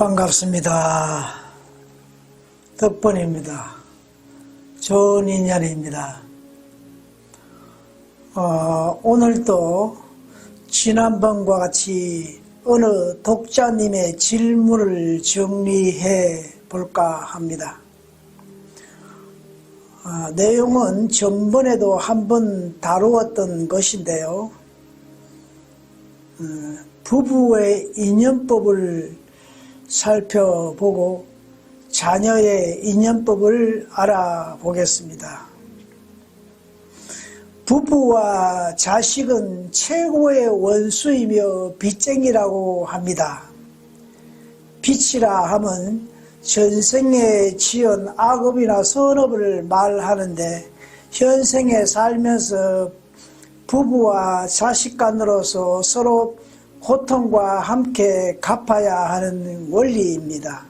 반갑습니다. 덕분입니다. 좋은 인연입니다. 오늘도 지난번과 같이 어느 독자님의 질문을 정리해 볼까 합니다. 내용은 전번에도 한번 다루었던 것인데요. 부부의 인연법을 살펴보고 자녀의 인연법을 알아보겠습니다. 부부와 자식은 최고의 원수이며 빚쟁이라고 합니다. 빚이라 함은 전생에 지은 악업이나 선업을 말하는데 현생에 살면서 부부와 자식 간으로서 서로 고통과 함께 갚아야 하는 원리입니다.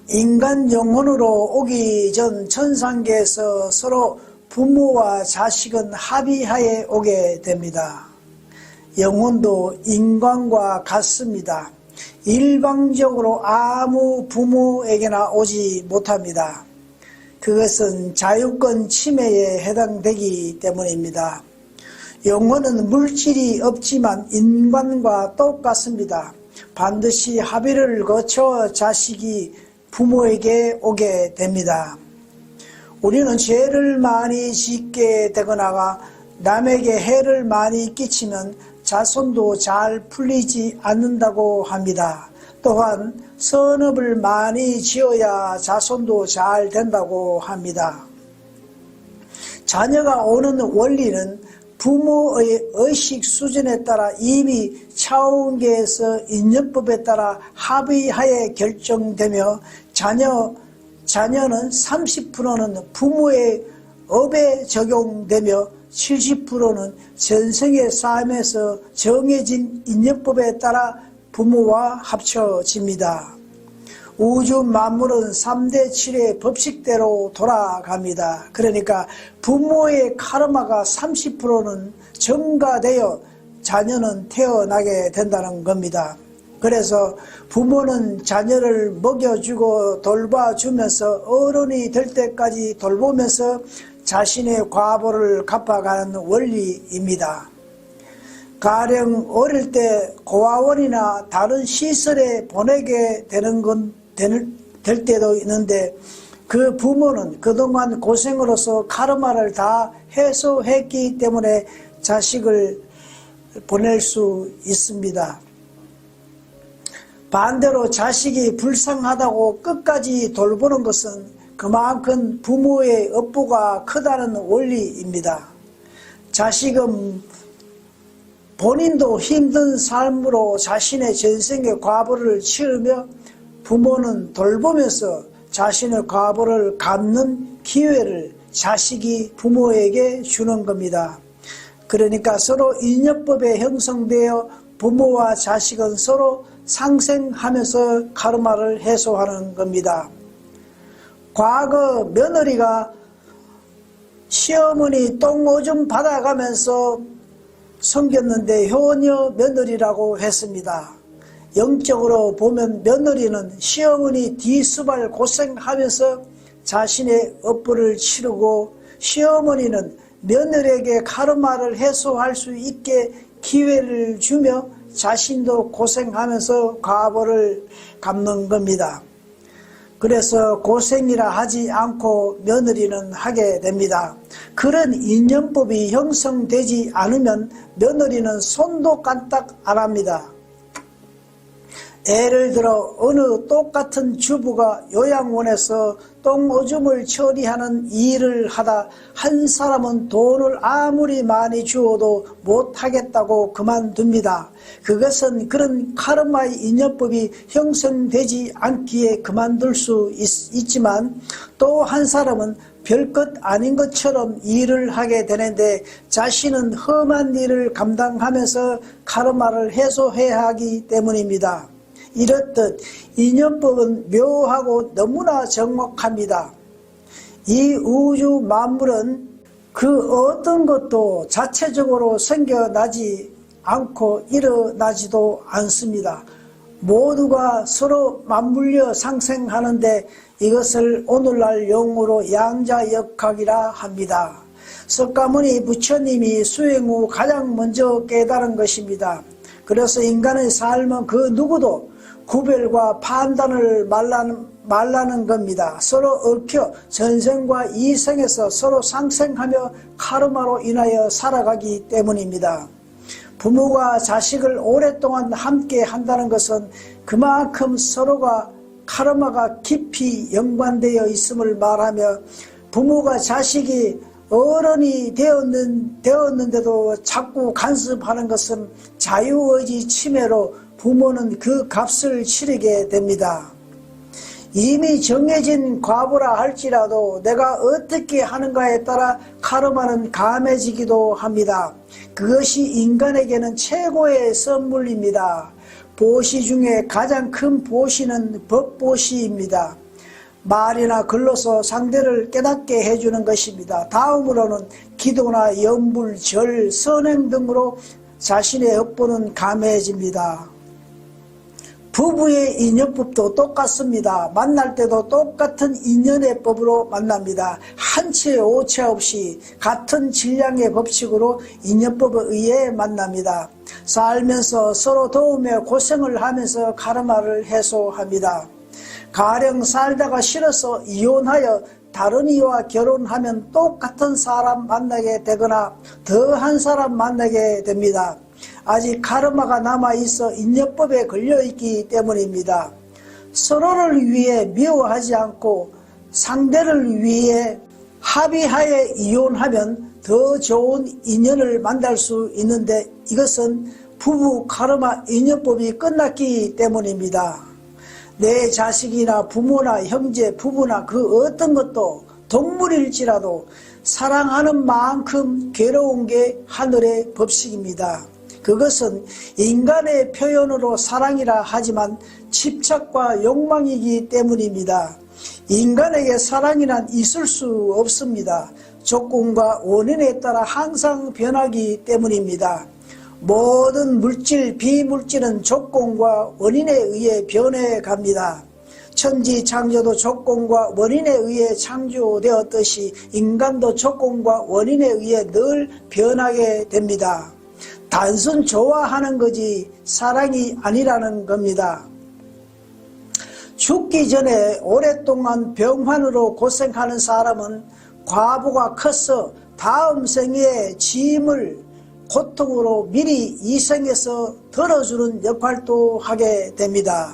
인간 영혼으로 오기 전 천상계에서 서로 부모와 자식은 합의하에 오게 됩니다. 영혼도 인간과 같습니다. 일방적으로 아무 부모에게나 오지 못합니다. 그것은 자유권 침해에 해당되기 때문입니다. 영혼은 물질이 없지만 인간과 똑같습니다. 반드시 합의를 거쳐 자식이 부모에게 오게 됩니다. 우리는 죄를 많이 짓게 되거나 남에게 해를 많이 끼치면 자손도 잘 풀리지 않는다고 합니다. 또한 선업을 많이 지어야 자손도 잘 된다고 합니다. 자녀가 오는 원리는 부모의 의식 수준에 따라 이미 차원계에서 인연법에 따라 합의하에 결정되며 자녀는 30%는 부모의 업에 적용되며 70%는 전생의 삶에서 정해진 인연법에 따라 부모와 합쳐집니다. 우주 만물은 3대 7의 법칙대로 돌아갑니다. 그러니까 부모의 카르마가 30%는 증가되어 자녀는 태어나게 된다는 겁니다. 그래서 부모는 자녀를 먹여주고 돌봐주면서 어른이 될 때까지 돌보면서 자신의 과보를 갚아가는 원리입니다. 가령 어릴 때 고아원이나 다른 시설에 보내게 될 때도 있는데 그 부모는 그동안 고생으로서 카르마를 다 해소했기 때문에 자식을 보낼 수 있습니다. 반대로 자식이 불쌍하다고 끝까지 돌보는 것은 그만큼 부모의 업보가 크다는 원리입니다. 자식은 본인도 힘든 삶으로 자신의 전생의 과보를 치르며 부모는 돌보면서 자신의 과보를 갚는 기회를 자식이 부모에게 주는 겁니다. 그러니까 서로 인연법에 형성되어 부모와 자식은 서로 상생하면서 카르마를 해소하는 겁니다. 과거 며느리가 시어머니 똥오줌 받아가면서 섬겼는데 효녀 며느리라고 했습니다. 영적으로 보면 며느리는 시어머니 뒤수발 고생하면서 자신의 업보를 치르고 시어머니는 며느리에게 카르마를 해소할 수 있게 기회를 주며 자신도 고생하면서 과보를 갚는 겁니다. 그래서 고생이라 하지 않고 며느리는 하게 됩니다. 그런 인연법이 형성되지 않으면 며느리는 손도 까딱 안 합니다. 예를 들어 어느 똑같은 주부가 요양원에서 똥오줌을 처리하는 일을 하다 한 사람은 돈을 아무리 많이 주어도 못하겠다고 그만둡니다. 그것은 그런 카르마의 인연법이 형성되지 않기에 그만둘 수 있지만 또 한 사람은 별것 아닌 것처럼 일을 하게 되는데 자신은 험한 일을 감당하면서 카르마를 해소해야 하기 때문입니다. 이렇듯 인연법은 묘하고 너무나 정확합니다. 이 우주 만물은 그 어떤 것도 자체적으로 생겨나지 않고 일어나지도 않습니다. 모두가 서로 맞물려 상생하는데 이것을 오늘날 용어로 양자역학이라 합니다. 석가모니 부처님이 수행 후 가장 먼저 깨달은 것입니다. 그래서 인간의 삶은 그 누구도 구별과 판단을 말라는 겁니다. 서로 얽혀 전생과 이생에서 서로 상생하며 카르마로 인하여 살아가기 때문입니다. 부모가 자식을 오랫동안 함께 한다는 것은 그만큼 서로가 카르마가 깊이 연관되어 있음을 말하며, 부모가 자식이 어른이 되었는데도 자꾸 간섭하는 것은 자유의지 침해로 부모는 그 값을 치르게 됩니다. 이미 정해진 과보라 할지라도 내가 어떻게 하는가에 따라 카르마는 감해지기도 합니다. 그것이 인간에게는 최고의 선물입니다. 보시 중에 가장 큰 보시는 법보시입니다. 말이나 글로서 상대를 깨닫게 해주는 것입니다. 다음으로는 기도나 염불, 절, 선행 등으로 자신의 업보는 감해집니다. 부부의 인연법도 똑같습니다. 만날 때도 똑같은 인연의 법으로 만납니다. 한 채 오차 없이 같은 질량의 법칙으로 인연법에 의해 만납니다. 살면서 서로 도우며 고생을 하면서 카르마를 해소합니다. 가령 살다가 싫어서 이혼하여 다른 이와 결혼하면 똑같은 사람 만나게 되거나 더한 사람 만나게 됩니다. 아직 카르마가 남아있어 인연법에 걸려있기 때문입니다. 서로를 위해 미워하지 않고 상대를 위해 합의하에 이혼하면 더 좋은 인연을 만날 수 있는데, 이것은 부부 카르마 인연법이 끝났기 때문입니다. 내 자식이나 부모나 형제, 부부나 그 어떤 것도 동물일지라도 사랑하는 만큼 괴로운 게 하늘의 법칙입니다. 그것은 인간의 표현으로 사랑이라 하지만 집착과 욕망이기 때문입니다. 인간에게 사랑이란 있을 수 없습니다. 조건과 원인에 따라 항상 변하기 때문입니다. 모든 물질, 비물질은 조건과 원인에 의해 변해갑니다. 천지창조도 조건과 원인에 의해 창조되었듯이 인간도 조건과 원인에 의해 늘 변하게 됩니다. 단순 좋아하는 거지 사랑이 아니라는 겁니다. 죽기 전에 오랫동안 병환으로 고생하는 사람은 과보가 커서 다음 생에 짐을 고통으로 미리 이 생에서 덜어주는 역할도 하게 됩니다.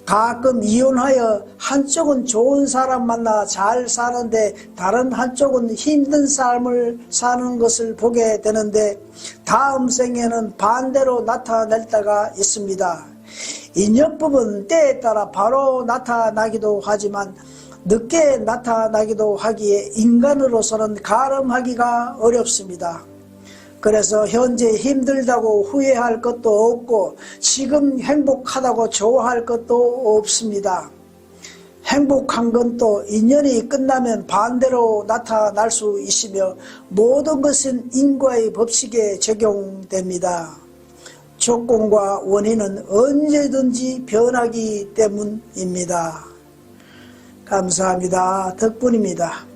가끔 이혼하여 한쪽은 좋은 사람 만나 잘 사는데 다른 한쪽은 힘든 삶을 사는 것을 보게 되는데, 다음 생에는 반대로 나타낼 때가 있습니다. 인연법은 때에 따라 바로 나타나기도 하지만 늦게 나타나기도 하기에 인간으로서는 가름하기가 어렵습니다. 그래서 현재 힘들다고 후회할 것도 없고 지금 행복하다고 좋아할 것도 없습니다. 행복한 건 또 인연이 끝나면 반대로 나타날 수 있으며 모든 것은 인과의 법칙에 적용됩니다. 조건과 원인은 언제든지 변하기 때문입니다. 감사합니다. 덕분입니다.